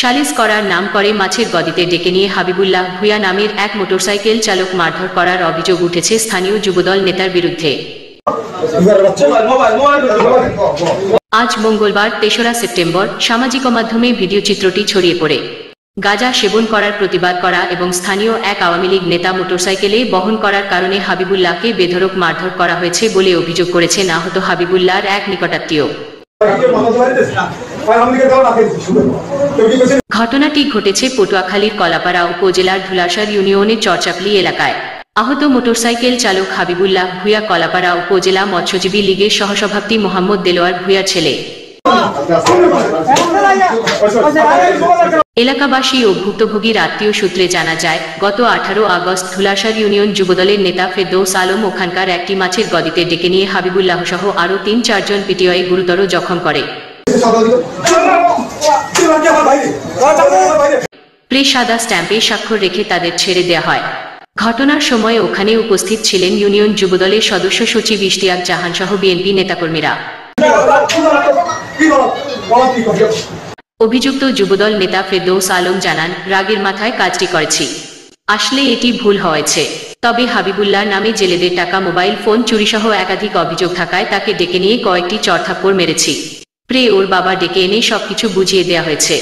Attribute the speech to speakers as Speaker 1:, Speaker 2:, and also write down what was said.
Speaker 1: সালিস করার নাম করে মাছের গদিতে ডেকে নিয়ে হাবিবুল্লাহ ভূঁইয়া নামের এক মোটরসাইকেল চালক মারধর করার অভিযোগ উঠেছে স্থানীয় যুবদল নেতার বিরুদ্ধে। আজ মঙ্গলবার ৩রা সেপ্টেম্বর সামাজিক মাধ্যমে ভিডিও চিত্রটি ছড়িয়ে পড়ে। গাঁজা সেবন করার প্রতিবাদ করা এবং স্থানীয় এক আওয়ামী লীগ নেতা মোটরসাইকেলে বহন করার কারণে হাবিবুল্লাহকে বেধড়ক মারধর করা হয়েছে বলে অভিযোগ করেছেন আহত হাবিবুল্লাহর এক নিকটাত্মীয়। ঘটনাটি ঘটেছে পটুয়াখালীর কলাপাড়া উপজেলার ধুলাসার ইউনিয়নের চরচাপলি এলাকায়। আহত মোটরসাইকেল চালক হাবিবুল্লাহ ভূঁইয়া কলাপাড়া উপজেলা মৎস্যজীবী লীগের সহসভাপতি মোহাম্মদ দেলোয়ার ভূঁইয়ার ছেলে। এলাকাবাসী ও ভুক্তভোগীর আত্মীয় সূত্রে জানা যায়, গত 18 আগস্ট ধুলাসার ইউনিয়ন যুবদলের নেতা ফেরদৌস আলম ওখানকার একটি মাছের গদিতে ডেকে নিয়ে হাবিবুল্লাহ সহ আরও 3-4 জন পিটিআই গুরুতর জখম করে। প্রেস সাদা স্ট্যাম্পে স্বাক্ষর রেখে তাদের ছেড়ে দেওয়া হয়। ঘটনার সময় ওখানে উপস্থিত ছিলেন ইউনিয়ন যুবদলের সদস্য সচিব ইশতিয়াক জাহান সহ বিএনপি নেতাকর্মীরা। অভিযুক্ত যুবদল নেতা ফেরদৌস আলম জানান, রাগের মাথায় কাজটি করেছি, আসলে এটি ভুল হয়েছে। তবে হাবিবুল্লাহ নামে জেলেদের টাকা, মোবাইল ফোন চুরিসহ একাধিক অভিযোগ থাকায় তাকে ডেকে নিয়ে কয়েকটি চড়থাপ্পড় মেরেছি। প্রে ওর বাবা ডেকে এনে সবকিছু বুঝিয়ে দেওয়া হয়েছে।